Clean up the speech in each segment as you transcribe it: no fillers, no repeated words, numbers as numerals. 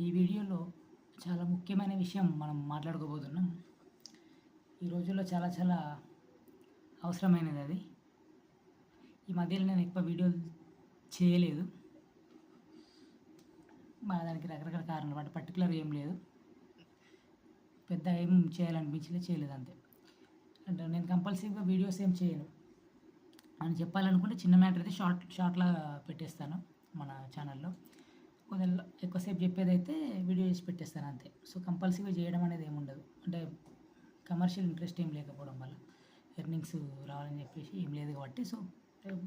ఈ వీడియోలో చాలా ముఖ్యమైన విషయం మనం మాట్లాడుకోబోతున్నాం. ఈ రోజుల్లో చాలా చాలా అవసరమైనది అది. ఈ మధ్యలో నేను ఎక్కువ వీడియోలు చేయలేదు. దానికి రకరకాల కారణాలు వాటి పర్టికులర్ ఏం లేదు. పెద్ద ఏం చేయలేదు అంతే. అంటే నేను కంపల్సరీగా వీడియోస్ ఏం చేయను అని చెప్పాలనుకుంటే చిన్న మ్యాటర్ అయితే షార్ట్‌లాగా పెట్టేస్తాను మన ఛానల్‌లో. కొద్దిగా ఎక్కువసేపు చెప్పేదైతే వీడియో చేసి పెట్టేస్తాను అంతే. సో, కంపల్సరీగా చేయడం అనేది ఏముండదు. అంటే కమర్షియల్ ఇంట్రెస్ట్ ఏం లేకపోవడం వల్ల ఎర్నింగ్స్ రావాలని చెప్పేసి ఏం లేదు కాబట్టి సో,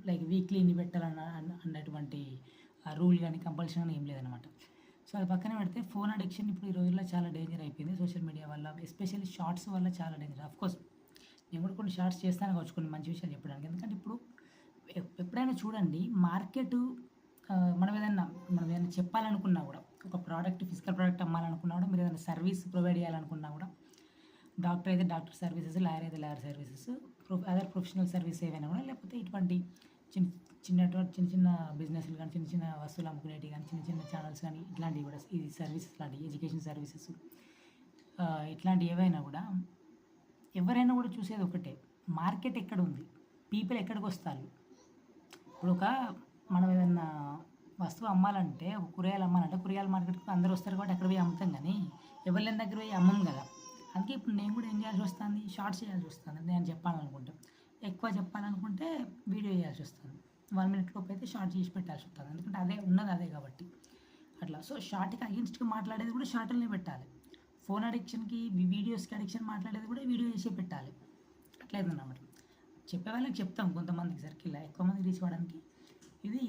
లైక్ వీక్లీ ఇన్ని అన్నటువంటి రూల్ కానీ కంపల్షన్ కానీ ఏం లేదనమాట. సో, అది పక్కన పెడితే ఫోన్ అడిక్షన్ ఇప్పుడు ఈ రోజుల్లో చాలా డేంజర్ అయిపోయింది. సోషల్ మీడియా వల్ల ఎస్పెషల్లీ షార్ట్స్ వల్ల చాలా డేంజర్. ఆఫ్‌కోర్స్ నేను కూడా కొన్ని షార్ట్స్ చేస్తాను కావచ్చు కొన్ని మంచి విషయాలు చెప్పడానికి. ఎందుకంటే ఇప్పుడు ఎప్పుడైనా చూడండి మార్కెటు మనం ఏదైనా చెప్పాలనుకున్నా కూడా ఒక ఫిజికల్ ప్రోడక్ట్ అమ్మాలనుకున్నా కూడా మీరు ఏదైనా సర్వీస్ ప్రొవైడ్ చేయాలనుకున్నా కూడా డాక్టర్ అయితే డాక్టర్ సర్వీసెస్, లాయర్ అయితే lawyer services, other professional service ఏవైనా కూడా లేకపోతే ఇటువంటి చిన్న చిన్న బిజినెస్లు కానీ చిన్న చిన్న వస్తువులు అమ్ముకునేటివి కానీ చిన్న చిన్న ఛానల్స్ కానీ ఇట్లాంటివి కూడా ఈ సర్వీసెస్ లాంటివి ఎడ్యుకేషన్ సర్వీసెస్ ఇట్లాంటివి ఏవైనా కూడా ఎవరైనా కూడా చూసేది ఒకటే మార్కెట్ ఎక్కడ ఉంది, పీపుల్ ఎక్కడికి వస్తారు. ఇప్పుడు మనం ఏదన్నా వస్తువు అమ్మాలంటే కూరగాయలు అమ్మాలంటే కూరగాయల మార్కెట్కి అందరూ వస్తారు కాబట్టి అక్కడ పోయి అమ్ముతాం కానీ ఎవరి దగ్గర పోయి అమ్మం కదా. అందుకే ఇప్పుడు నేను కూడా ఏం చేయాల్సి వస్తుంది, షార్ట్స్ చేయాల్సి వస్తుంది. నేను చెప్పాలనుకుంటే ఎక్కువ చెప్పాలనుకుంటే వీడియో చేయాల్సి వస్తుంది. 1 minute లోపు అయితే షార్ట్ చేసి పెట్టాల్సి వస్తుంది. ఎందుకంటే అదే కాబట్టి అట్లా. సో, షార్ట్కి అగెన్స్ట్గా మాట్లాడేది కూడా షార్ట్లోనే పెట్టాలి. ఫోన్ అడిక్షన్కి వీడియోస్కి అడిక్షన్ మాట్లాడేది కూడా వీడియో చేసి పెట్టాలి. అట్లా అన్నమాట. చెప్పే వాళ్ళకి చెప్తాం కొంతమందికి సర్కిల్లో ఎక్కువ మంది రీచ్ అవ్వడానికి ఇది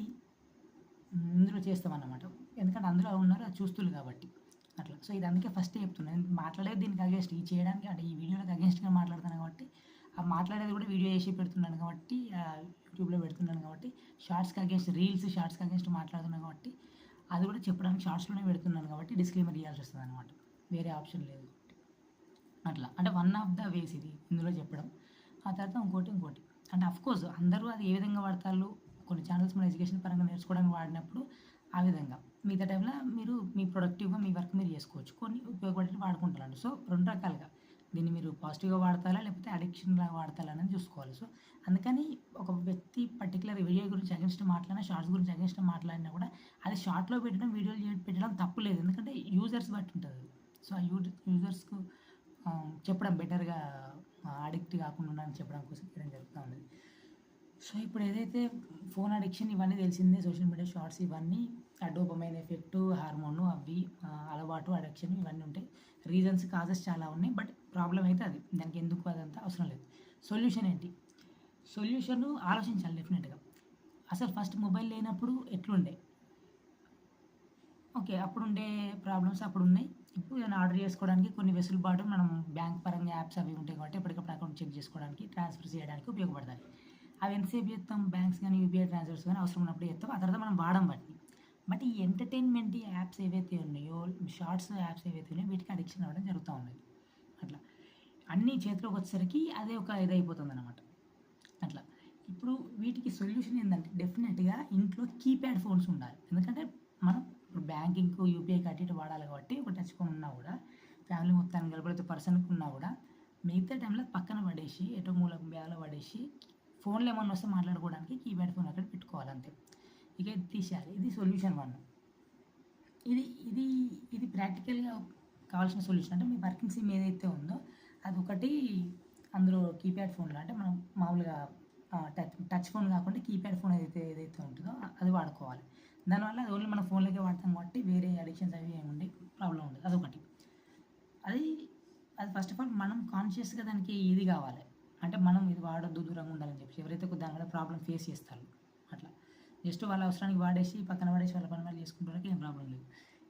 ఇందులో చేస్తామన్నమాట. ఎందుకంటే అందులో ఉన్నారు అది చూస్తున్నారు కాబట్టి అట్లా. సో, ఇది అందుకే ఫస్టే చెప్తున్నాను. మాట్లాడేది దీనికి అగేన్స్ట్ ఈ చేయడానికి అంటే ఈ వీడియోలకు అగేన్స్ట్గా మాట్లాడుతాను కాబట్టి ఆ మాట్లాడేది కూడా వీడియో చేసి పెడుతున్నాను కాబట్టి యూట్యూబ్లో పెడుతున్నాను కాబట్టి షార్ట్స్కి అగేన్స్ట్ షార్ట్స్కి అగేన్స్ట్ మాట్లాడుతున్నాను కాబట్టి అది కూడా చెప్పడానికి షార్ట్స్లోనే పెడుతున్నాను కాబట్టి డిస్క్లైమర్ ఇవ్వాల్సి వస్తుంది అనమాట. వేరే ఆప్షన్ లేదు. అట్లా అంటే వన్ ఆఫ్ ద వేస్ ఇది ఇందులో చెప్పడం. ఆ తర్వాత ఇంకోటి అంటే అఫ్కోర్స్ అందరూ అది ఏ విధంగా వాడతారు, కొన్ని ఛానల్స్ మన ఎడ్యుకేషన్ పరంగా నేర్చుకోవడానికి వాడినప్పుడు ఆ విధంగా మిగతా టైంలో మీరు మీ ప్రొడక్టివ్గా మీ వర్క్ మీరు చేసుకోవచ్చు. కొన్ని ఉపయోగపడేవి వాడుకుంటారండి. సో, 2 రకాలుగా దీన్ని మీరు పాజిటివ్గా వాడతారా లేకపోతే అడిక్షన్‌లాగా వాడతారా అనేది చూసుకోవాలి. సో, అందుకని ఒక వ్యక్తి పర్టిక్యులర్ వీడియో గురించి అగెన్స్ట్ మాట్లాడినా, షార్ట్స్ గురించి అగెన్స్ట్ మాట్లాడినా కూడా అది షార్ట్‌లో పెట్టడం, వీడియోలు పెట్టడం తప్పు లేదు. ఎందుకంటే యూజర్స్ బట్టి ఉంటుంది అది. సో, ఆ యూజర్స్‌కు చెప్పడం బెటర్‌గా అడిక్ట్ కాకుండా ఉండాలని చెప్పడం కోసం చేయడం జరుగుతూ ఉండేది. సో, ఇప్పుడు ఏదైతే ఫోన్ అడిక్షన్ ఇవన్నీ తెలిసిందే. సోషల్ మీడియా షార్ట్స్ ఇవన్నీ డోపమైన్ ఎఫెక్టు, హార్మోను అవి అలవాటు, అడిక్షన్ ఇవన్నీ ఉంటాయి. రీజన్స్, కాజెస్ చాలా ఉన్నాయి. బట్ ప్రాబ్లమ్ అయితే అది. దానికి ఎందుకు అదంతా అవసరం లేదు. సొల్యూషన్ ఏంటి? సొల్యూషను ఆలోచించాలి డెఫినెట్‌గా. అసలు ఫస్ట్ మొబైల్ లేనప్పుడు ఎట్లుండే? ఓకే. అప్పుడుండే ప్రాబ్లమ్స్ అప్పుడున్నాయి. ఇప్పుడు ఏదైనా ఆర్డర్ చేసుకోవడానికి కొన్ని వెసులుబాటు మనం బ్యాంక్ పరంగా యాప్స్ అవి ఉంటాయి కాబట్టి ఎప్పటికప్పుడు అకౌంట్ చెక్ చేసుకోవడానికి, ట్రాన్స్‌ఫర్ చేయడానికి ఉపయోగపడతాయి. అవి ఎంతసేపు చేస్తాం? బ్యాంక్స్ గానీ, యూపీఐ ట్రాన్స్‌ఫర్స్ గానీ అవసరం ఉన్నప్పుడు చేస్తాం. ఆ తర్వాత మనం వాడం వాటిని. బట్ ఈ ఎంటర్‌టైన్‌మెంట్ యాప్స్ ఏవైతే ఉన్నాయో, షార్ట్స్ యాప్స్ ఏవైతే ఉన్నాయో వీటికి అడిక్షన్ అవ్వడం జరుగుతా ఉన్నది. అట్లా. అన్నీ చేతిలోకి వచ్చేసరికి అదే ఒక ఇదయిపోతుందనమాట. అట్లా. ఇప్పుడు వీటికి సొల్యూషన్ ఏందంటే డెఫినెట్‌గా ఇంట్లో కీప్యాడ్ ఫోన్స్ ఉండాలి. ఎందుకంటే మనం ఇప్పుడు బ్యాంకింగ్‌కు, యూపీఐకి అటు ఇటు వాడాలి కాబట్టి ఒక టచ్ ఫోన్ ఉన్నా కూడా ఫ్యామిలీ మొత్తానికి లేకపోతే పర్సన్‌కి ఉన్నా కూడా మిగతా టైంలో పక్కన పడేసి ఎటో మూలకు బ్యాగ్‌లో పడేసి ఫోన్‌లో ఏమన్నా వస్తే మాట్లాడుకోవడానికి కీప్యాడ్ ఫోన్ అక్కడ పెట్టుకోవాలి అంతే. ఇక ఇది తీసేయాలి. ఇది సొల్యూషన్ 1. ఇది ఇది ఇది ప్రాక్టికల్‌గా కావాల్సిన సొల్యూషన్. అంటే మీ వర్కింగ్ సిమ్ ఏదైతే ఉందో అదొకటి అందులో కీప్యాడ్ ఫోన్‌లో అంటే మనం మామూలుగా టచ్ ఫోన్ కాకుండా కీప్యాడ్ ఫోన్ ఏదైతే ఉంటుందో అది వాడుకోవాలి. దానివల్ల అది ఓన్లీ మన ఫోన్‌లోకే వాడతాం కాబట్టి వేరే అడిక్షన్స్ అవి ఏమి ఉండవు. ప్రాబ్లమ్ ఉండదు. అదొకటి. అది అది ఫస్ట్ ఆఫ్ ఆల్ మనం కాన్షియస్‌గా దానికి ఇది కావాలి. అంటే మనం ఇది వాడొద్దు, దూరంగా ఉండాలని చెప్పేసి. ఎవరైతే దానివల్ల ప్రాబ్లమ్ ఫేస్ చేస్తారో అట్లా. జస్ట్ వాళ్ళ అవసరానికి వాడేసి పక్కన పడేసి వాళ్ళ పని వాళ్ళు చేసుకుంటానికి ఏం ప్రాబ్లమ్ లేదు.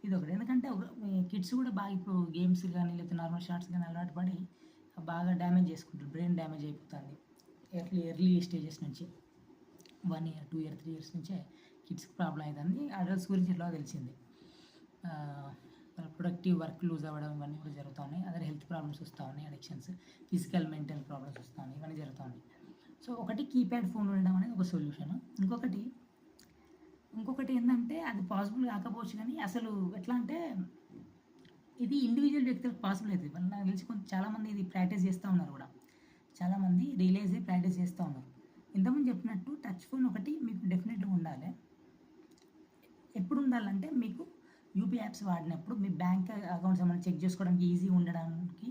ఇదొకటి. ఎందుకంటే కిడ్స్ కూడా బాగా ఇప్పుడు గేమ్స్ గానీ లేకపోతే నార్మల్ షార్ట్స్ గానీ అలవాటు పడి బాగా డ్యామేజ్ చేసుకుంటారు. బ్రెయిన్ డ్యామేజ్ అయిపోతుంది. ఎర్లీ స్టేజెస్ నుంచి 1 ఇయర్, 2 ఇయర్, 3 ఇయర్స్ నుంచే కిడ్స్‌కి ప్రాబ్లమ్ అయితుంది. అడల్ట్స్ గురించి ఎట్లాగో తెలిసిందే. ప్రొడక్టివ్ వర్క్ లూజ్ అవ్వడం ఇవన్నీ కూడా జరుగుతూ ఉన్నాయి. అదర్ హెల్త్ ప్రాబ్లమ్స్ వస్తూ ఉన్నాయి. అడిక్షన్స్, ఫిజికల్, మెంటల్ ప్రాబ్లమ్స్ వస్తూ ఉన్నాయి. ఇవన్నీ జరుగుతూ ఉన్నాయి. సో, ఒకటి కీప్యాడ్ ఫోన్ ఉండడం అనేది ఒక సొల్యూషన్. ఇంకొకటి ఏందంటే అది పాసిబుల్ కాకపోవచ్చు కానీ అసలు ఎట్లా అంటే ఇది ఇండివిజువల్ వ్యక్తులకు పాసిబుల్ అవుతుంది. వాళ్ళు నాకు తెలిసి చాలామంది ఇది ప్రాక్టీస్ చేస్తూ ఉన్నారు కూడా. చాలామంది రియలైజ్ అయ్యి ప్రాక్టీస్ చేస్తూ ఉన్నారు. ఇంతకుముందు చెప్పినట్టు టచ్ ఫోన్ ఒకటి మీకు డెఫినెట్గా ఉండాలి. ఎప్పుడు ఉండాలంటే మీకు యూపీ యాప్స్ వాడినప్పుడు మీ బ్యాంక్ అకౌంట్స్ ఏమైనా చెక్ చేసుకోవడానికి ఈజీగా ఉండడానికి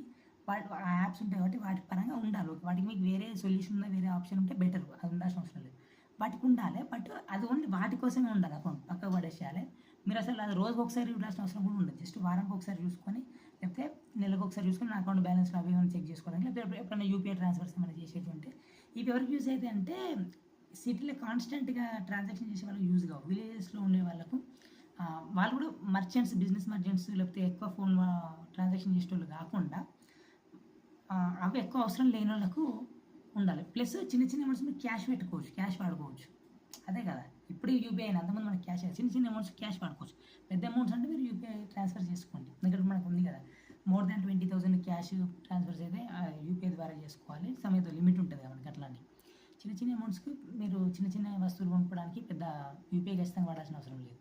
ఆ యాప్స్ ఉంటాయి కాబట్టి వాటి పరంగా ఉండాలి. వాటికి మీకు వేరే సొల్యూషన్ ఉందా, వేరే ఆప్షన్ ఉంటే బెటర్, అది ఉండాల్సిన అవసరం లేదు. వాటికి ఉండాలి, బట్ అది ఓన్లీ వాటి కోసమే ఉండాలి. అకౌంట్ పక్కకు పడేసేయాలి. మీరు అసలు అది రోజుకి ఒకసారి చూడాల్సిన అవసరం కూడా ఉండదు. జస్ట్ వారానికి ఒకసారి చూసుకొని, లేకపోతే నెలకు ఒకసారి చూసుకొని నా అకౌంట్ బ్యాలెన్స్ అవి ఏమైనా చెక్ చేసుకోవడానికి, లేకపోతే ఎప్పుడైనా యూపీఐ ట్రాన్స్ఫర్స్ ఏమైనా చేసేది ఉంటే. ఇవి ఎవరికి యూజ్ అయితే అంటే సిటీలో కాన్స్టెంట్గా ట్రాన్సాక్షన్ చేసే వాళ్ళకి యూజ్ కావు. విలేజెస్లో ఉండే వాళ్ళకు వాళ్ళు కూడా మర్చెంట్స్, బిజినెస్ మర్చెంట్స్, లేకపోతే ఎక్కువ ఫోన్ ట్రాన్సాక్షన్ చేసే వాళ్ళు కాకుండా అవి ఎక్కువ అవసరం లేని వాళ్ళకు ఉండాలి. ప్లస్ చిన్న చిన్న అమౌంట్స్ మీరు క్యాష్ పెట్టుకోవచ్చు, క్యాష్ వాడుకోవచ్చు. అదే కదా ఇప్పుడు యూపీఐ అయినా అంతమంది మనకి క్యాష్, చిన్న చిన్న అమౌంట్స్ క్యాష్ వాడుకోవచ్చు. పెద్ద అమౌంట్స్ అంటే మీరు యూపీఐ ట్రాన్స్ఫర్ చేసుకోండి. ఎందుకంటే మనకు ఉంది కదా, మోర్ దాన్ 20,000 క్యాష్ ట్రాన్స్ఫర్స్ అయితే యూపీఐ ద్వారా చేసుకోవాలి. సమయంతో లిమిట్ ఉంటుంది కదా మనకి. అట్లాంటి చిన్న చిన్న అమౌంట్స్కి మీరు చిన్న చిన్న వస్తువులు కొనుక్కోవడానికి పెద్ద యూపీఐ ఖచ్చితంగా వాడాల్సిన అవసరం లేదు.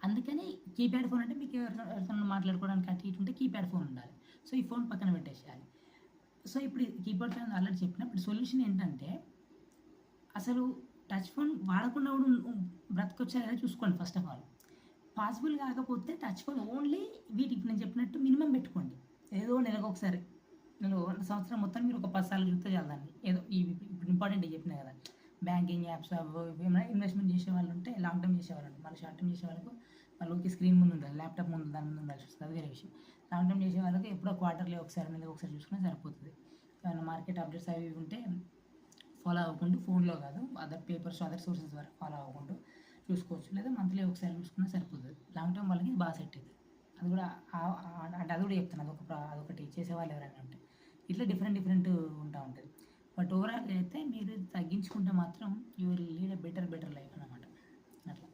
అందుకని కీప్యాడ్ ఫోన్ అంటే మీకు ఎవరితో మాట్లాడుకోవడానికి అటు ఇటు ఉంటే కీప్యాడ్ ఫోన్ ఉండాలి. సో ఈ ఫోన్ పక్కన పెట్టేసేయాలి. సో ఇప్పుడు కీప్యాడ్ ఫోన్ ఆల్రెడీ చెప్పినప్పుడు సొల్యూషన్ ఏంటంటే, అసలు టచ్ ఫోన్ వాడకుండా కూడా బ్రతకొచ్చా లేదా చూసుకోండి. ఫస్ట్ ఆఫ్ ఆల్ పాసిబుల్ కాకపోతే టచ్ ఫోన్ ఓన్లీ వీటికి నేను చెప్పినట్టు మినిమం పెట్టుకోండి. ఏదో నెలకు ఒకసారి, నేను సంవత్సరం మొత్తం మీరు ఒక 10 సార్లు చూస్తే చాలండి. ఏదో ఇప్పుడు ఇంపార్టెంట్ చెప్పినా కదా, బ్యాంకింగ్ యాప్స్ ఏమైనా ఇన్వెస్ట్మెంట్ చేసే వాళ్ళు ఉంటే, లాంగ్ టర్మ్ చేసే వాళ్ళు ఉంటే, మళ్ళీ షార్ట్ టర్మ్ చేసే వాళ్ళకు వాళ్ళకి స్క్రీన్ ముందు ఉండాలి, ల్యాప్టాప్ ముందు దాని ముందు ఉండాల్సి వస్తుంది, అది వేరే విషయం. లాంగ్ టర్మ్ చేసే వాళ్ళకి ఎప్పుడో క్వార్టర్లీ ఒకసారి, నెలకు ఒకసారి చూసుకుని సరిపోతుంది. ఏమైనా మార్కెట్ అప్డేట్స్ అవి ఉంటే ఫాలో అవ్వకుండా, ఫోన్లో కాదు అదర్ పేపర్స్, అదర్ సోర్సెస్ ద్వారా ఫాలో అవ్వకుండా చూసుకోవచ్చు. లేదా మంత్లీ ఒకసారి చూసుకున్నా సరిపోతుంది. లాంగ్ టర్మ్ వాళ్ళకి బాగా సెట్ అవుతుంది. అది కూడా అంటే అది కూడా చెప్తాను, అదొకటి చేసేవాళ్ళు ఎవరైనా ఉంటే. ఇట్లా డిఫరెంట్ ఉంటా ఉంటుంది. బట్ ఓవరాల్గా అయితే మీరు తగ్గించుకుంటే మాత్రం you will lead a better life అన్నమాట. అట్లా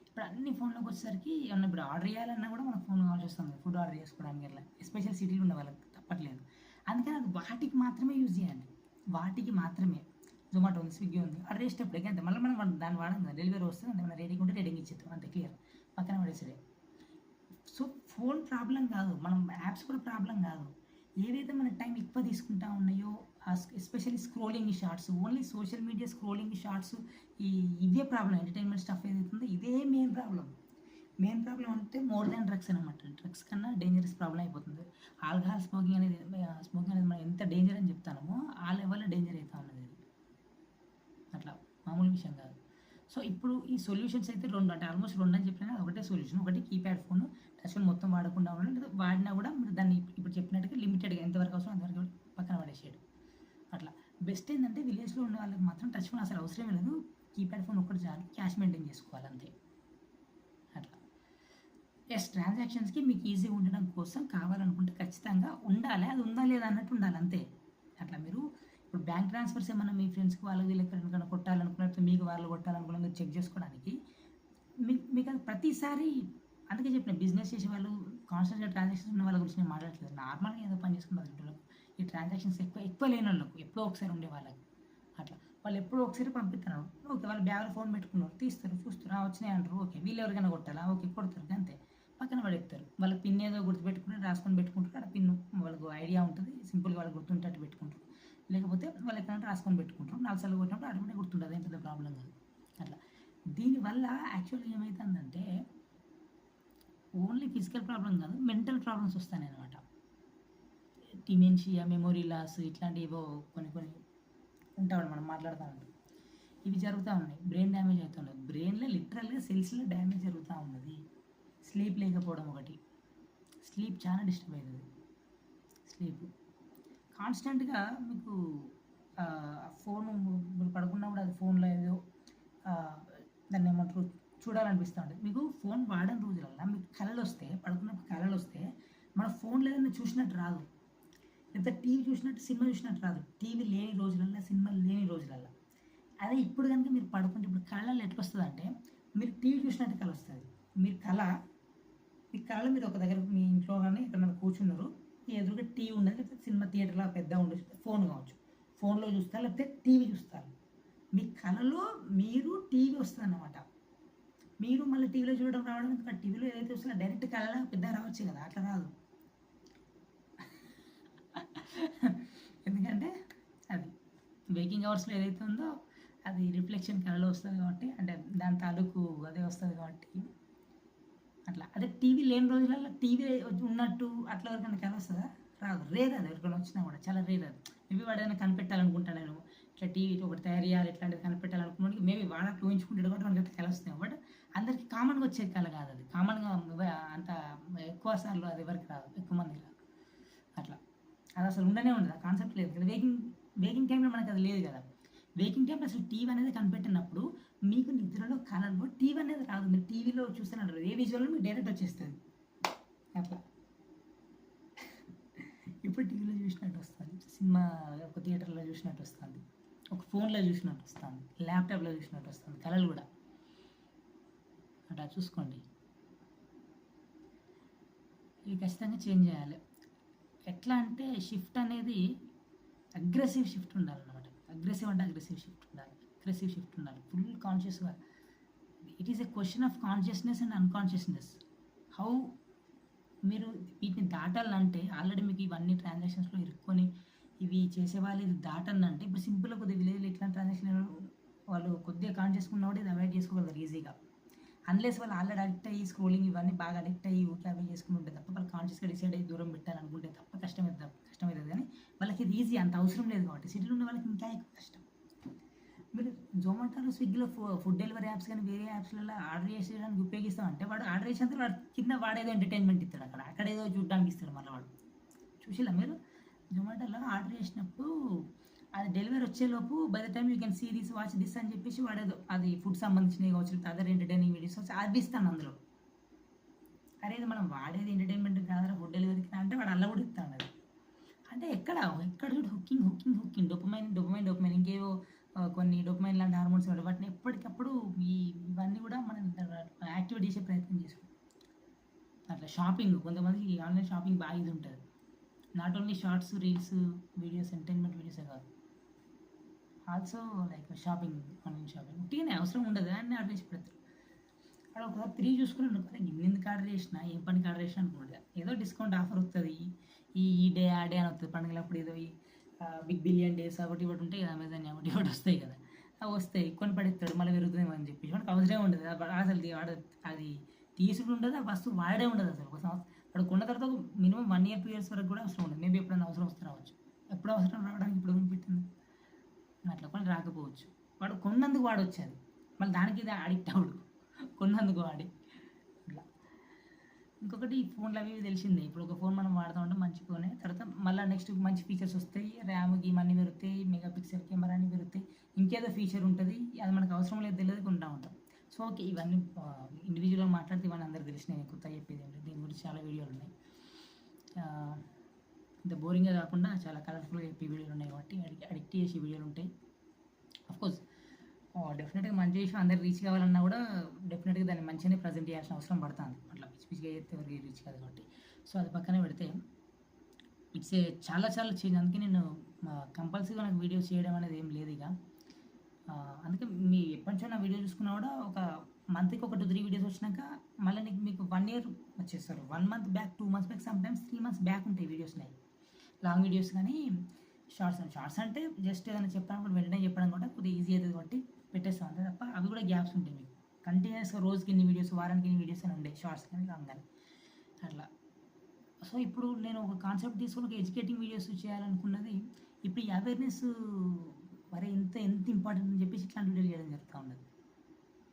ఇప్పుడు అన్ని ఫోన్లోకి వచ్చేసరికి ఏమన్నా ఇప్పుడు ఆర్డర్ చేయాలన్నా కూడా మనకు ఫోన్ కావాల్సి వస్తుంది. ఫుడ్ ఆర్డర్ చేసుకోవడానికి అట్లా, ఎస్పెషల్ సిటీలో ఉండే వాళ్ళకి తప్పట్లేదు. అందుకని అది వాటికి మాత్రమే యూజ్ చేయండి. వాటికి మాత్రమే. జొమాటో ఉంది, స్విగ్గీ ఉంది, ఆర్డర్ చేసేటప్పుడు అంతే. మళ్ళీ మనం దాన్ని వాడడం కదా, డెలివరీ వస్తుంది అంతే. మన రేటింగ్ ఉంటే రేటింగ్ ఇచ్చేస్తాం అంతే, క్లియర్, పక్కన పడేసరే. సో ఫోన్ ప్రాబ్లం కాదు, మనం యాప్స్ కూడా ప్రాబ్లం కాదు. ఏవైతే మన టైం ఎక్కువ తీసుకుంటా ఉన్నాయో, especially scrolling shorts, only social media scrolling shorts, ఇవే ప్రాబ్లం. ఎంటర్టైన్మెంట్ స్టఫ్ ఏదైతుందో ఇదే మెయిన్ ప్రాబ్లం. అంటే మోర్ దాన్ డ్రగ్స్ అనమాట. డ్రగ్స్ కన్నా డేంజరస్ ప్రాబ్లం అయిపోతుంది. ఆల్కహాల్ స్మోకింగ్ అనేది మనం ఎంత డేంజర్ అని చెప్తామో ఆ లెవెల్లో డేంజర్ అవుతా ఉన్నది. అట్లా మామూలు విషయం కాదు. సో ఇప్పుడు ఈ సొల్యూషన్స్ అయితే రెండు, అంటే ఆల్మోస్ట్ రెండు అని చెప్పినా ఒకటే సొల్యూషన్. ఒకటి కీప్యాడ్ ఫోన్, టచ్ ఫోన్ మొత్తం వాడకుండా ఉండడం, లేదా వాడినా కూడా మీరు దాన్ని ఇప్పుడు చెప్పినట్టుగా లిమిటెడ్గా ఎంతవరకు అవసరం అంతవరకు పక్కన పడేసేయడం. అట్లా బెస్ట్ ఏంటంటే విలేజ్లో ఉన్న వాళ్ళకి మాత్రం టచ్ ఫోన్ అసలు అవసరమే లేదు. కీప్యాడ్ ఫోన్ ఒకటి చాలు, క్యాష్ మెయింటైన్ చేసుకోవాలి అంతే. అట్లా ఎస్, ట్రాన్సాక్షన్స్కి మీకు ఈజీగా ఉండడం కోసం కావాలనుకుంటే ఖచ్చితంగా ఉండాలి. అది ఉందా లేదా అన్నట్టు ఉండాలి అంతే. అట్లా మీరు ఇప్పుడు బ్యాంక్ ట్రాన్స్ఫర్స్ ఏమన్నా మీ ఫ్రెండ్స్కి వాళ్ళకి వీళ్ళకి ఎక్కడికైనా కొట్టాలనుకున్నట్టు, మీకు వాళ్ళు కొట్టాలనుకున్న మీరు చెక్ చేసుకోవడానికి మీకు అది ప్రతిసారి. అందుకే చెప్పిన బిజినెస్ చేసే వాళ్ళు, కాన్స్టెంట్గా ట్రాన్సాక్షన్స్ ఉన్న వాళ్ళ గురించి నేను మాట్లాడట్లేదు. నార్మల్గా ఏదో పని చేసుకున్న వాళ్ళకి, ఈ ట్రాన్సాక్షన్స్ ఎక్కువ లేని వాళ్ళకు, ఎప్పుడో ఒకసారి ఉండే వాళ్ళకి. అట్లా వాళ్ళు ఎప్పుడో ఒకసారి పంపిస్తున్నారు, ఓకే. వాళ్ళు బ్యాగ్లో ఫోన్ పెట్టుకున్నారు, తీస్తారు, చూస్తారు, వచ్చినాయి అంటారు, ఓకే. వీళ్ళు ఎవరికైనా కొట్టాలా, ఓకే, కొడతారు అంతే, పక్కన పడేస్తారు. వాళ్ళ పిన్ ఏదో గుర్తుపెట్టుకుని రాసుకొని పెట్టుకుంటారు. అక్కడ పిన్ వాళ్ళకు ఐడియా ఉంటుంది, సింపుల్గా వాళ్ళకి గుర్తుంటట్టు పెట్టుకుంటారు. లేకపోతే వాళ్ళు ఎక్కడంటే రాసుకొని పెట్టుకుంటారు. 4 సార్లు కొట్టినప్పుడు ఆటోమేటిక్ గుర్తుంటుంది, ఏం పెద్ద ప్రాబ్లం కాదు. అట్లా దీనివల్ల యాక్చువల్గా ఏమవుతుందంటే ఓన్లీ ఫిజికల్ ప్రాబ్లం కాదు, మెంటల్ ప్రాబ్లమ్స్ వస్తాయి అనమాట. డిమెన్షియా, మెమొరీ లాస్, ఇట్లాంటివి ఏవో కొన్ని ఉంటామని మనం మాట్లాడుతూ ఉంటాం. ఇవి జరుగుతూ ఉన్నాయి. బ్రెయిన్ డ్యామేజ్ అవుతున్నది. బ్రెయిన్లో లిటరల్గా సెల్స్లో డ్యామేజ్ జరుగుతూ ఉన్నది. స్లీప్ లేకపోవడం ఒకటి. స్లీప్ చాలా డిస్టర్బ్ అవుతుంది. స్లీప్ కాన్స్టెంట్గా మీకు ఫోన్ మీరు పడుకున్నా కూడా అది ఫోన్లో ఏదో దాన్ని ఏమంటారు చూడాలనిపిస్తూ ఉంటుంది. మీకు ఫోన్ వాడని రోజులల్లో మీకు కళలు వస్తే, పడుకున్నప్పుడు కళలు వస్తే, మన ఫోన్లో ఏదైనా చూసినట్టు రాదు, లేకపోతే టీవీ చూసినట్టు, సినిమా చూసినట్టు రాదు. టీవీ లేని రోజులల్లో, సినిమా లేని రోజులల్లో. అదే ఇప్పుడు కనుక మీరు పడుకుంటే, ఇప్పుడు కళలు ఎట్లా వస్తుంది అంటే, మీరు టీవీ చూసినట్టు కళ వస్తుంది. మీ కళలో మీరు ఒక దగ్గర మీ ఇంట్లో కానీ ఎక్కడైనా కూర్చున్నారు, ఎదురుగా టీవీ ఉండదు, లేకపోతే సినిమా థియేటర్లో పెద్ద ఉండొచ్చు, ఫోన్ కావచ్చు, ఫోన్లో చూస్తారు, లేకపోతే టీవీ చూస్తారు. మీ కళలో మీరు టీవీ వస్తుంది అన్నమాట. మీరు మళ్ళీ టీవీలో చూడడం రావడం ఎందుకంటే టీవీలో ఏదైతే వస్తుందో డైరెక్ట్ కళ్ళ పెద్దగా రావచ్చు కదా, అట్లా రాదు. ఎందుకంటే అది వేకింగ్ అవర్స్లో ఏదైతే ఉందో అది రిఫ్లెక్షన్ కళలో వస్తుంది కాబట్టి, అంటే దాని తాలూకు అదే వస్తుంది కాబట్టి అట్లా. అదే టీవీ లేని రోజులలో టీవీ ఉన్నట్టు అట్లా ఎవరికైనా కళ వస్తుందా? రాదు, రేర్ అది. ఎవరికైనా వచ్చినా కూడా చాలా రేర్ అది. మేబీ వాడు ఏదైనా కనిపెట్టాలనుకుంటాను నేను, ఇట్లా టీవీ ఒకటి తయారు చేయాలి ఇట్లాంటిది కనిపెట్టాలనుకున్నానికి మేబీ వాడు అట్లా ఊహించుకుంటాడు కాబట్టి మనకి కళ వస్తాయి. బట్ అందరికి కామన్గా వచ్చే కళ కాదు అది. కామన్గా అంత ఎక్కువ సార్లు అది ఎవరికి రాదు, ఎక్కువ మంది రాదు అట్లా. అది అసలు ఉండనే ఉండదు, ఆ కాన్సెప్ట్ లేదు కదా. వేకింగ్ టైంలో మనకు అది లేదు కదా. వేకింగ్ టైంలో అసలు టీవీ అనేది కనిపెట్టినప్పుడు మీకు నిద్రలో కళలో టీవీ అనేది రాదు. మీరు టీవీలో చూస్తున్నారు ఏ విజువల్ మీకు డైరెక్ట్ వచ్చేస్తుంది అట్లా. ఇప్పుడు టీవీలో చూసినట్టు వస్తుంది, సినిమా ఒక థియేటర్లో చూసినట్టు వస్తుంది, ఒక ఫోన్లో చూసినట్టు వస్తుంది, ల్యాప్టాప్లో చూసినట్టు వస్తుంది కళలు కూడా. అట్లా చూసుకోండి. ఇవి ఖచ్చితంగా చేంజ్ చేయాలి. ఎట్లా అంటే షిఫ్ట్ అనేది అగ్రెసివ్ షిఫ్ట్ ఉండాలన్నమాట. అగ్రెసివ్ అంటే అగ్రెసివ్ షిఫ్ట్ ఉండాలి, అగ్రెసివ్ షిఫ్ట్ ఉండాలి, ఫుల్ కాన్షియస్గా. It is a question of consciousness and unconsciousness. How మీరు వీటిని దాటాలంటే ఆల్రెడీ మీకు ఇవన్నీ ట్రాన్సాక్షన్స్లో ఇరుక్కొని ఇవి చేసేవాళ్ళు ఇది దాటందంటే, ఇప్పుడు సింపుల్గా కొద్దిగా విలేజ్లో ఇట్లాంటి ట్రాన్సాక్షన్ వాళ్ళు కొద్దిగా కాన్షియస్గా ఉన్నవాడు ఇది అవాయిడ్ చేసుకోగలరు ఈజీగా. అన్లెస్ వాళ్ళు ఆల్రెడీ అడిక్ట్ అయ్యి స్క్రోలింగ్ ఇవన్నీ బాగా అడిక్ట్ అయ్యి ఊకే అవి చేసుకుని ఉంటే తప్ప, వాళ్ళు కాన్షియస్గా డిసైడ్ అయ్యి దూరం పెట్టాలనుకుంటే తప్ప కష్టమవుతుంది. కానీ వాళ్ళకి ఇది ఈజీ, అంత అవసరం లేదు కాబట్టి. సిటీలో ఉన్న వాళ్ళకి ఇంకా ఎక్కువ కష్టం. మీరు జొమాటోలో స్విగ్గీలో ఫుడ్ డెలివరీ యాప్స్ కానీ వేరే యాప్స్లలో ఆర్డర్ చేసేయడానికి ఉపయోగిస్తామంటే వాడు ఆర్డర్ చేసినంత వాడు కింద వాడేదో ఎంటర్టైన్మెంట్ ఇస్తాడు, అక్కడ ఏదో చూడడానికి ఇస్తాడు మళ్ళీ వాడు. చూసిలా మీరు జొమాటోలో ఆర్డర్ చేసినప్పుడు అది డెలివరీ వచ్చేలోపు by the time you can see this watch this అని చెప్పేసి వాడేదో అది ఫుడ్ సంబంధించినవి కావచ్చు, అదర్ ఎంటర్టైనింగ్ వీడియోస్ వచ్చి అది ఇస్తాను అందులో. అరే ఇది మనం వాడేది ఎంటర్టైన్మెంట్ కాదా ఫుడ్ డెలివరీకి అంటే వాడు అల్ల కూడా ఇస్తాను అది. అంటే ఎక్కడ చూడు హుక్కింగ్ డొపమైన్ ఇంకేవో కొన్ని డొపమైన్ లాంటి హార్మోన్స్ ఉంటాయి. వాటిని ఎప్పటికప్పుడు ఇవన్నీ కూడా మనం యాక్టివేట్ చేసే ప్రయత్నం చేసుకోవాలి. అట్లా షాపింగ్, కొంతమందికి ఆన్లైన్ షాపింగ్ బాగా ఇది ఉంటుంది. Not only shorts, reels, videos, entertainment వీడియోసే కాదు, also like shopping, online shopping ఉట్టిగానే అవసరం ఉండదు అని ఆర్డర్ చేసి పెడతారు. అక్కడ ఒకసారి 3 చూసుకుని అనుకోవాలి ఎందుకు ఆర్డర్ చేసినా, ఏం పనికి ఆర్డర్ చేసినా అనుకుంటా. ఏదో డిస్కౌంట్ ఆఫర్ వస్తుంది, ఈ డే ఆ డే అని వస్తుంది పండుగలప్పుడు, ఏదో ఈ బిగ్ బిలియన్ డేస్ ఒకటి ఒకటి ఉంటాయి కదా, అమెజాన్ ఒకటి ఒకటి వస్తాయి కదా, అవి వస్తాయి కొని పడేస్తాడు మళ్ళీ పెరుగుతుందేమో అని చెప్పి. మనకు అవసరం ఉండదు అసలు, అది తీసుడు ఉండదు, ఆ వస్తువు వాడే ఉండదు అసలు. ఒక సంవత్సరం వాడు కొన్న తర్వాత మినిమం 1 year 2 years వరకు కూడా అవసరం ఉండదు. మేబీ ఎప్పుడైనా అవసరం వస్తే రావచ్చు, ఎప్పుడు అవసరం రావడానికి ఇప్పుడు పెట్టింది అట్లా కొని రాకపోవచ్చు. వాడు కొన్నందుకు వాడొచ్చు, అది మళ్ళీ దానికి ఇది అడిక్ట్ అవ్వడు, కొన్నందుకు వాడి అట్లా. ఇంకొకటి ఈ ఫోన్లు అవి తెలిసిందే. ఇప్పుడు ఒక ఫోన్ మనం వాడుతూ ఉంటే మంచి ఫోనే, తర్వాత మళ్ళీ నెక్స్ట్ మంచి ఫీచర్స్ వస్తాయి, ర్యామ్కి ఇవన్నీ పెరుగుతాయి, మెగాపిక్సెల్ కెమెరా అన్నీ పెరుగుతాయి, ఇంకేదో ఫీచర్ ఉంటుంది, అది మనకు అవసరం లేదు తెలియదు కొంటూ ఉంటాం. సో ఓకే, ఇవన్నీ ఇండివిజువల్గా మాట్లాడితే ఇవన్నీ అందరికి తెలిసినాయి, కొత్త చెప్పేది ఏంటి. దీని గురించి చాలా వీడియోలు ఉన్నాయి, ఇంత బోరింగ్గా కాకుండా చాలా కలర్ఫుల్గా చెప్పే వీడియోలు ఉన్నాయి కాబట్టి అడిక్ట్ చేసే వీడియోలు ఉంటాయి. అఫ్కోర్స్ డెఫినెట్గా మంచి విషయం అందరికి రీచ్ కావాలన్నా కూడా డెఫినెట్గా దాన్ని మంచిగానే ప్రజెంట్ చేయాల్సిన అవసరం పడుతుంది. అట్లా పిచ్చిగా అయితే ఎవరికి రీచ్ కాదు కాబట్టి. సో అది పక్కనే పెడితే ఇట్స్ చాలా చేంజ్. అందుకే నేను కంపల్సరీగా నాకు వీడియోస్ చేయడం అనేది ఏం లేదు ఇక. అందుకే మీ ఎప్పటి నుంచో నా వీడియో చూసుకున్నా కూడా ఒక మంత్కి ఒక 2-3 వీడియోస్ వచ్చినాక మళ్ళీ మీకు 1 year వచ్చేస్తారు. 1 month back, 2 months back, sometimes 3 months back ఉంటాయి వీడియోస్ నాయి, లాంగ్ వీడియోస్. కానీ షార్ట్స్ అంటే జస్ట్ ఏదైనా చెప్పాను వెంటనే చెప్పడం కూడా కొద్దిగా ఈజీ అవుతుంది కాబట్టి పెట్టేస్తాం అంతే తప్ప, అవి కూడా గ్యాప్స్ ఉంటాయి మీకు. కంటిన్యూస్గా రోజుకి ఇన్ని వీడియోస్, వారానికి ఇన్ని వీడియోస్ అని ఉండే షార్ట్స్ కానీ లాంగ్ కానీ అట్లా. సో ఇప్పుడు నేను ఒక కాన్సెప్ట్ తీసుకుని ఒక ఎడ్యుకేటింగ్ వీడియోస్ చేయాలనుకున్నది. ఇప్పుడు ఈ అవేర్నెస్ మరి ఎంత ఇంపార్టెంట్ అని చెప్పేసి ఇట్లాంటి వీడియోలు చేయడం జరుగుతూ ఉండదు.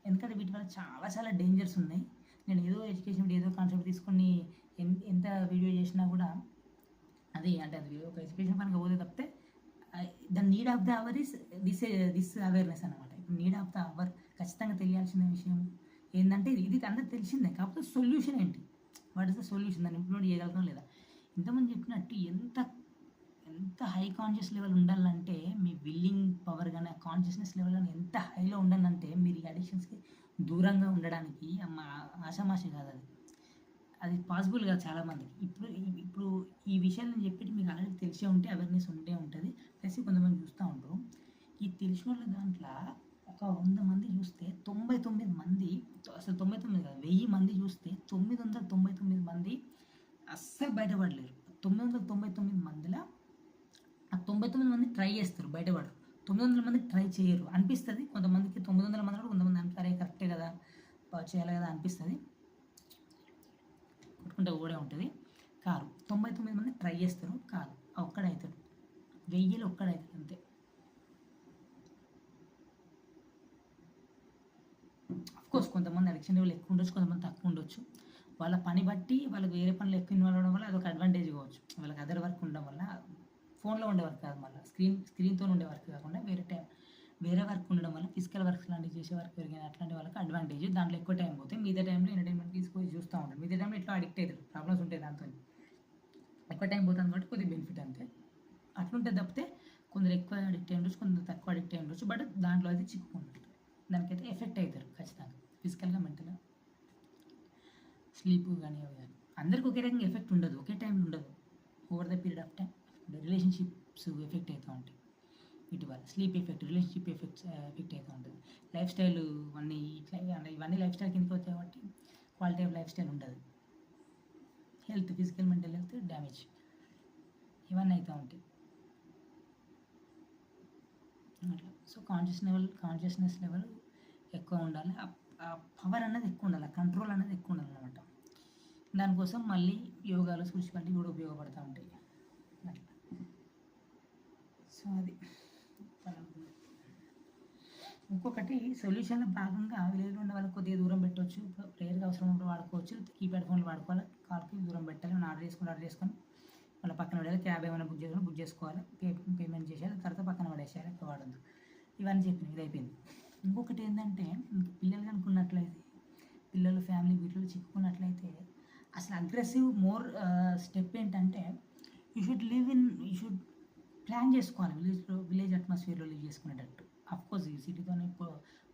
ఎందుకంటే వీటి వల్ల చాలా డేంజర్స్ ఉన్నాయి. నేను ఏదో ఎడ్యుకేషన్ ఏదో కాన్సెప్ట్ తీసుకొని ఎంత వీడియో చేసినా కూడా అది ఒక ఎడ్యుకేషన్ పనికి పోతే తప్పితే the need of the hour is this awareness అనమాట. ఇప్పుడు నీడ్ ఆఫ్ ద అవర్ ఖచ్చితంగా తెలియాల్సిన విషయం ఏంటంటే ఇది అందరికి తెలిసిందే, కాకపోతే సొల్యూషన్ ఏంటి, వాట్ ఇస్ ద సొల్యూషన్, దాన్ని ఇంప్లిమెంట్ చేయగలుగుతాం లేదా. ఇంతమంది చెప్పినట్టు ఎంత హై కాన్షియస్ లెవెల్ ఉండాలంటే మీ విల్లింగ్ పవర్ కానీ ఆ కాన్షియస్నెస్ లెవెల్ కానీ ఎంత హైలో ఉండాలంటే మీరు ఈ అడిక్షన్స్కి దూరంగా ఉండడానికి ఆషామాషి కాదు, అది పాసిబుల్ కాదు చాలామందికి. ఇప్పుడు ఈ విషయాలు నేను చెప్పేది మీకు ఆల్రెడీ తెలిసే ఉంటే అవేర్నెస్ ఉంటే ఉంటుంది. ప్లస్ కొంతమంది చూస్తూ ఉంటారు, ఈ తెలిసిన వాళ్ళ దాంట్లో ఒక 100 మంది చూస్తే 99 మంది, అసలు 99 కాదు 1000 మంది చూస్తే 999 మంది అస్సలు బయటపడలేరు. 999 మందిలో ఆ 99 మంది ట్రై చేస్తారు, బయటపడరు. 900 మంది ట్రై చేయరు. అనిపిస్తుంది కొంతమందికి 900 మంది కూడా కొంతమంది అరే కరెక్టే కదా చేయాలి కదా అనిపిస్తుంది, కొట్టుకుంటే కూడా ఉంటుంది. కాదు 99 మంది ట్రై చేస్తారు, కాదు ఒక్కడవుతాడు, 1000లో ఒక్కడవుతాడు అంతే. అఫ్కోర్స్ కొంతమంది అడిక్షన్ లెవెల్ ఎక్కువ ఉండొచ్చు, కొంతమంది తక్కువ ఉండొచ్చు. వాళ్ళ పని బట్టి వాళ్ళకి వేరే పనులు ఎక్కువ ఇన్వాల్వ్ అవ్వడం వల్ల అదొక అడ్వాంటేజ్ కావచ్చు. వాళ్ళకి అదర్ వర్క్ ఉండడం వల్ల, ఫోన్లో ఉండే వర్క్ కాదు, మళ్ళీ స్క్రీన్తో ఉండే వర్క్ కాకుండా వేరే వర్క్ ఉండడం వల్ల ఫిజికల్ వర్క్స్ లాంటివి చేసే వర్క్ పెరిగిన అట్లాంటి వాళ్ళకి అడ్వాంటేజ్. దాంట్లో ఎక్కువ టైం పోతే మిగతా టైంలో ఎంటర్టైన్మెంట్ తీసుకొని చూస్తూ ఉంటారు. మిగతా టైంలో ఎట్లా అడిక్ట్ అవుతారు, ప్రాబ్లమ్స్ ఉంటాయి దాంతో. ఎక్కువ టైం పోతుంది కాబట్టి కొద్దిగా బెనిఫిట్ అంతే. అట్లుంటే తప్పితే కొందరు ఎక్కువ అడిక్ట్ అయి ఉండొచ్చు, కొందరు తక్కువ అడిక్ట్ అయి ఉండొచ్చు. బట్ దాంట్లో అయితే చిక్కుకుంటారు, దానికైతే ఎఫెక్ట్ అవుతారు ఖచ్చితంగా, ఫిజికల్గా మెంటల్గా. స్లీప్ కానీ అవి కానీ అందరికి ఒకే రకంగా ఎఫెక్ట్ ఉండదు, ఒకే టైం ఉండదు. Over the period of time relationships effect అవుతూ ఉంటాయి. ఇటీవల స్లీప్ ఎఫెక్ట్, రిలేషన్షిప్ ఎఫెక్ట్ అవుతూ ఉంటుంది. లైఫ్ స్టైల్ ఇవన్నీ లైఫ్ స్టైల్ కిందకి వచ్చాయి కాబట్టి క్వాలిటీ ఆఫ్ లైఫ్ స్టైల్ ఉండదు. Health, physical mental health damage ఇవన్నీ అవుతూ ఉంటాయి అట్లా. సో కాన్షియస్నెస్ లెవెల్ ఎక్కువ ఉండాలి, ఆ పవర్ అనేది ఎక్కువ ఉండాలి, కంట్రోల్ అనేది ఎక్కువ ఉండాలి అనమాట. దానికోసం మళ్ళీ యోగాలు, స్పిరిచువాలిటీ కూడా ఉపయోగపడుతూ ఉంటాయి అట్లా. సో అది ఇంకొకటి సొల్యూషన్లో భాగంగా విలేజ్లో ఉండే వాళ్ళకి కొద్దిగా దూరం పెట్టవచ్చు. ప్రేయర్గా అవసరం ఉన్నప్పుడు వాడుకోవచ్చు, కీప్యాడ్ ఫోన్లు వాడుకోవాలి, కాల్కి దూరం పెట్టాలి. మనం ఆర్డర్ చేసుకొని మళ్ళీ పక్కన పడేయాలి. క్యాబ్ ఏమైనా బుక్ చేసుకోవాలి, పేమెంట్ చేసేయాలి, తర్వాత పక్కన పడేసేయాలి, ఎక్కువ వాడద్దు. ఇవన్నీ చెప్పినాయి, ఇది అయిపోయింది. ఇంకొకటి ఏంటంటే పిల్లలు కనుక్కున్నట్లయితే, పిల్లలు ఫ్యామిలీ వీటిలో చిక్కుకున్నట్లయితే అసలు అగ్రెసివ్ స్టెప్ ఏంటంటే యూ షుడ్ ప్లాన్ చేసుకోవాలి. విలేజ్ అట్మాస్ఫియర్లో లివ్ చేసుకునేటట్టు. అఫ్కోర్స్ ఈ సిటీతోనే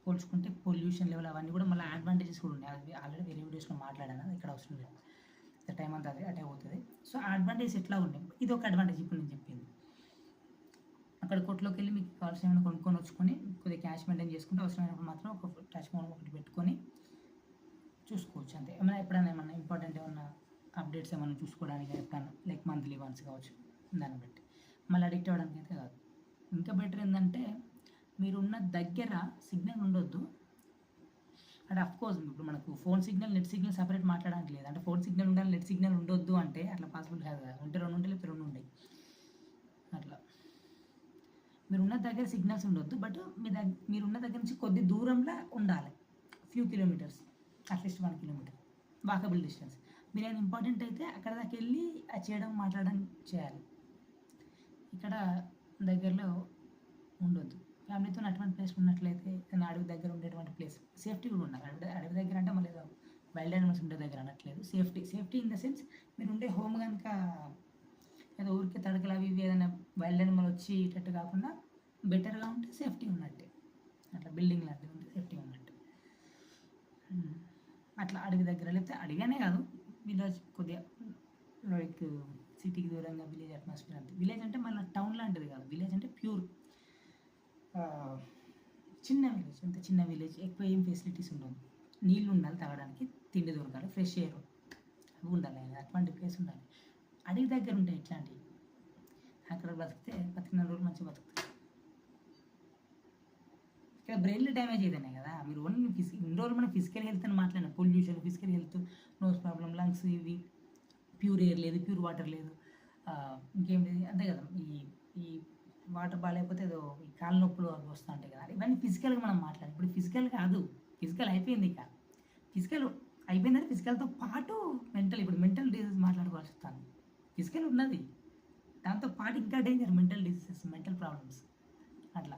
పోల్చుకుంటే పొల్యూషన్ లెవెల్ అవన్నీ కూడా మళ్ళీ అడ్వాంటేజెస్ కూడా ఉన్నాయి. అది ఆల్రెడీ వేరే వీడియోస్లో మాట్లాడాను, ఇక్కడ అవసరం లేదు, టైం అంతా అటే పోతుంది. సో ఆ అడ్వాంటేజ్ ఎట్లా ఉన్నాయి, ఇది ఒక అడ్వాంటేజ్ ఇప్పుడు నేను చెప్పింది. అక్కడ కొట్లోకి వెళ్ళి మీకు కావాల్సిన ఏమైనా కొనుక్కొని వచ్చుకొని కొద్దిగా క్యాష్ మెయింటైన్ చేసుకుంటే అవసరమైనప్పుడు మాత్రం ఒక టచ్ ఫోన్ ఒకటి పెట్టుకొని చూసుకోవచ్చు అంతే. ఎప్పుడైనా ఏమన్నా ఇంపార్టెంట్ ఏమన్నా అప్డేట్స్ ఏమైనా చూసుకోవడానికి ఎప్పుడైనా లైక్ మంత్లీ వన్స్ కావచ్చు, దాన్ని బట్టి. మళ్ళీ అడిక్ట్ అవ్వడానికి అయితే కాదు. ఇంకా బెటర్ ఏంటంటే మీరున్న దగ్గర సిగ్నల్ ఉండొద్దు. అంటే అఫ్కోర్స్ ఇప్పుడు మనకు phone signal, net signal separate మాట్లాడడానికి లేదు. అంటే ఫోన్ సిగ్నల్ ఉండాలి, నెట్ సిగ్నల్ ఉండొద్దు అంటే అట్లా పాసిబుల్ కాదు కదా. ఉంటే 2 ఉంటాయి, లేకపోతే 2 ఉంటాయి అట్లా. మీరున్న దగ్గర సిగ్నల్స్ ఉండొద్దు, బట్ మీరున్న దగ్గర నుంచి కొద్ది దూరంలో ఉండాలి, ఫ్యూ కిలోమీటర్స్, అట్లీస్ట్ 1 కిలోమీటర్ వాకబుల్ డిస్టెన్స్. మీరు ఏమైనా ఇంపార్టెంట్ అయితే అక్కడ దాకా వెళ్ళి అది చేయడం, మాట్లాడడం చేయాలి. ఇక్కడ దగ్గరలో ఉండొద్దు. ఫ్యామిలీతో అటువంటి ప్లేస్ ఉన్నట్లయితే అడవి దగ్గర ఉండేటువంటి ప్లేస్, సేఫ్టీ కూడా ఉండాలి. అడవి దగ్గర అంటే మళ్ళీ వైల్డ్ యానిమల్స్ ఉండే దగ్గర అనట్లేదు, సేఫ్టీ ఇన్ ద సెన్స్ మీరు ఉండే హోమ్ కనుక ఏదో ఊరికే తడకలు అవి ఇవి ఏదైనా వైల్డ్ యానిమల్ వచ్చేటట్టు కాకుండా బెటర్గా ఉంటే సేఫ్టీ ఉన్నట్టే. అట్లా బిల్డింగ్ లాంటివి ఉంటే సేఫ్టీ ఉన్నట్టు. అట్లా అడవి దగ్గర, లేకపోతే అడవిగానే కాదు, విలేజ్ కొద్దిగా లైక్ సిటీకి దూరంగా విలేజ్ అట్మాస్ఫియర్ అంతే. విలేజ్ అంటే మళ్ళీ టౌన్ లాంటిది కాదు, విలేజ్ అంటే ప్యూర్ చిన్న విలేజ్, అంత చిన్న విలేజ్, ఎక్కువ ఏం ఫెసిలిటీస్ ఉండవు. నీళ్ళు ఉండాలి తాగడానికి, తిండి దొరకాలి, ఫ్రెష్ ఎయిర్ అవి ఉండాలి, అటువంటి ప్లేస్ ఉండాలి. అడవి దగ్గర ఉంటాయి ఇట్లాంటివి. అక్కడ బతికిన రోజులు మంచిగా బతుకుతాయి. ఇక్కడ బ్రెయిన్లో డ్యామేజ్ ఏదైనా కదా. మీరు ఓన్లీ ఇన్ని రోజులు మనం ఫిజికల్ హెల్త్ అని మాట్లాడినా, pollution, physical health, nose problem, lungs ఇవి, ప్యూర్ ఎయిర్ లేదు, ప్యూర్ వాటర్ లేదు, ఇంకేం లేదు అంతే కదా. ఈ వాటర్ బాగాలేకపోతే ఏదో ఈ కాళ్ళ నొప్పులు అవి వస్తూ ఉంటాయి కదా. ఇవన్నీ ఫిజికల్గా మనం మాట్లాడాలి. ఇప్పుడు ఫిజికల్ కాదు, ఫిజికల్ అయిపోయింది. ఇక ఫిజికల్ అయిపోయిందంటే ఫిజికల్తో పాటు మెంటల్, ఇప్పుడు మెంటల్ డిసీజ్ మాట్లాడుకోవాల్సి వస్తుంది. ఫిజికల్ ఉన్నది, దాంతో పాటు ఇంకా danger mental diseases, mental problems అట్లా.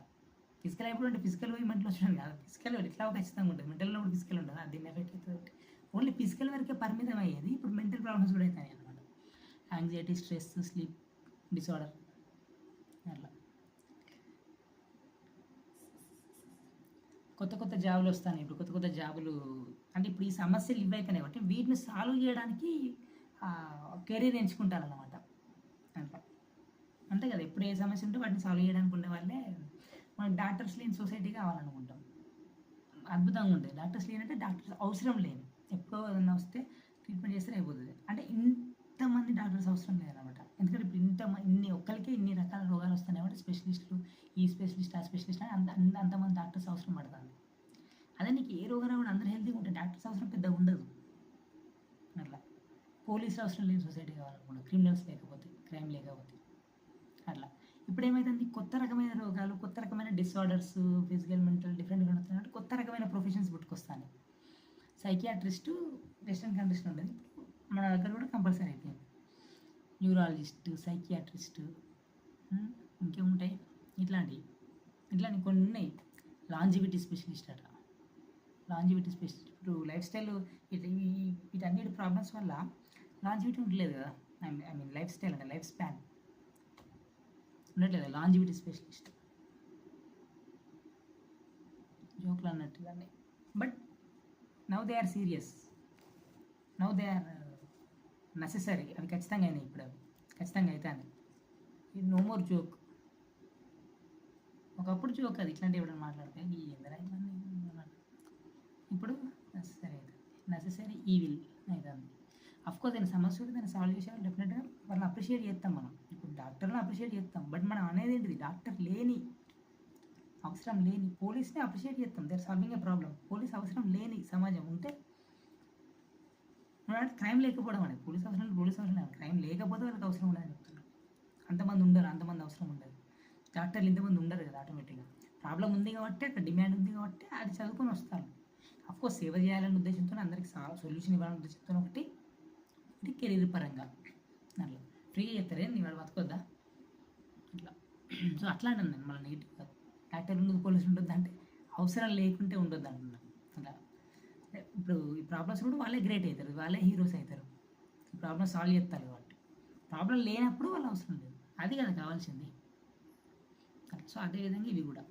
ఫిజికల్ అయిపోయి అంటే ఫిజికల్ పోయి మెంటల్ వచ్చడం కాదు, ఫిజికల్ ఇట్లా ఖచ్చితంగా ఉంటుంది, మెంటల్లో కూడా ఫిజికల్ ఉంటుంది, అది దీన్ని ఎఫెక్ట్ అవుతుంది. ఓన్లీ ఫిజికల్ వరకే పరిమితం అయ్యేది, ఇప్పుడు మెంటల్ ప్రాబ్లమ్స్ కూడా అవుతాయి అనమాట. యాంగ్జైటీ, స్ట్రెస్, స్లీప్ డిసార్డర్ అట్లా. కొత్త జాబులు వస్తాయి. ఇప్పుడు కొత్త జాబులు అంటే ఇప్పుడు ఈ సమస్యలు ఇవ్వైపోయినాయి కాబట్టి వీటిని సాల్వ్ చేయడానికి కెరీర్ ఎంచుకుంటారన్నమాట. అంతే కదా. ఎప్పుడు ఏ సమస్య ఉంటే వాటిని సాల్వ్ చేయడానికి ఉండే వాళ్ళే మనకి డాక్టర్స్ లేని సొసైటీ కావాలనుకుంటాం. అద్భుతంగా ఉంటాయి. డాక్టర్స్ లేనంటే డాక్టర్స్ అవసరం లేని. ఎప్పుడో ఏదన్నా వస్తే ట్రీట్మెంట్ చేస్తే అయిపోతది. అంటే ఇంతమంది డాక్టర్స్ అవసరం లేదనమాట. ఎందుకంటే ఇప్పుడు ఇన్ని ఒక్కళ్ళకే ఇన్ని రకాల రోగాలు వస్తున్నాయి కాబట్టి స్పెషలిస్టులు, ఈ స్పెషలిస్ట్, ఆ స్పెషలిస్ట్ అని అంతమంది డాక్టర్స్ అవసరం పడతాంది. అదే నీకు ఏ రోగం రాకుండా అందరూ హెల్తీగా ఉంటే డాక్టర్స్ అవసరం పెద్దగా ఉండదు. అట్లా పోలీసులు అవసరం లేని సొసైటీ కావాలనుకుంటా. క్రిమినల్స్ లేకపోతే, క్రైమ్ లేకపోతే అట్లా. ఇప్పుడేమైతుంది కొత్త రకమైన రోగాలు, కొత్త రకమైన డిసార్డర్స్, ఫిజికల్, మెంటల్ డిఫరెంట్‌గా వస్తున్నాయంటే కొత్త రకమైన ప్రొఫెషన్స్ పుట్టుకొస్తాయి. సైకియాట్రిస్టు వెస్టర్న్ కంట్రీస్‌లో ఉండేది. ఇప్పుడు మన దగ్గర కూడా కంపల్సరీ అయిపోయింది. న్యూరాలజిస్ట్, సైకియాట్రిస్ట్, ఇంకేముంటాయి ఇట్లాంటివి. ఇట్లాంటివి కొన్ని ఉన్నాయి. లాంజివిటీ స్పెషలిస్ట్ అట. లాంజివిటీ స్పెషలిస్ట్ ఇప్పుడు లైఫ్ స్టైల్ వీటన్నిటి ప్రాబ్లమ్స్ వల్ల లాంజివిటీ ఉండలేదు కదా. ఐ మీన్ లైఫ్ స్టైల్ అంటే లైఫ్ స్పాన్ ఉండట్లేదు. లాంజివిటీ స్పెషలిస్ట్ జోక్లు అన్నట్టు ఇవన్నీ. But now they are serious, now they are necessary. అవి ఖచ్చితంగా అయినాయి ఇప్పుడు. అవి ఖచ్చితంగా అవుతాయి. ఇది నో మోర్ జోక్. ఒకప్పుడు జోక్ అది ఇట్లాంటివి ఎవరైనా మాట్లాడితే ఈ ఎందరై ఇప్పుడు నెసెసరీ అవుతుంది. నెసెసరీ ఈవిల్ అవుతుంది. అఫ్కోర్స్ దాని సమస్య కూడా దాన్ని సాల్వ్ చేసేవాళ్ళు డెఫినెట్గా వాళ్ళని అప్రిషియేట్ చేస్తాం మనం. ఇప్పుడు డాక్టర్ని అప్రిషియేట్ చేస్తాం. బట్ మనం అనేది ఏంటిది డాక్టర్ లేని, అవసరం లేని పోలీస్ని అప్రిషియేట్ చేస్తాం. They are solving a problem. Police అవసరం లేని సమాజం ఉంటే క్రైమ్ లేకపోవడం అనేది పోలీస్ అవసరం లేదు. క్రైమ్ లేకపోతే వాళ్ళకి అవసరం ఉండదని చెప్తున్నారు. అంతమంది ఉండరు, అంతమంది అవసరం ఉండదు. డాక్టర్లు ఇంతమంది ఉండరు కదా ఆటోమేటిక్గా. ప్రాబ్లం ఉంది కాబట్టి అక్కడ డిమాండ్ ఉంది కాబట్టి అది చదువుకొని వస్తారు. అఫ్కోర్స్ సేవ చేయాలనే ఉద్దేశంతో అందరికి సొల్యూషన్ ఇవ్వాలనే ఉద్దేశంతో ఒకటి కెరీర్ పరంగా అట్లా ఫ్రీగా చెప్తారే నీ వాడు బతకొద్దా అట్లా. సో అట్లా అంటాను నేను మళ్ళీ నెగిటివ్ కాదు. డాక్టర్ ఉండదు, పోలీసు ఉండొద్దు అంటే అవసరం లేకుంటే ఉండొద్దు అంటున్నాను. అట్లా ఇప్పుడు ఈ ప్రాబ్లమ్స్ కూడా వాళ్ళే గ్రేట్ అవుతారు, వాళ్ళే హీరోస్ అవుతారు. ఈ ప్రాబ్లమ్ సాల్వ్ చేస్తారు కాబట్టి. ప్రాబ్లం లేనప్పుడు వాళ్ళు అవసరం లేదు. అది కదా కావాల్సింది. సో అదేవిధంగా ఇవి కూడా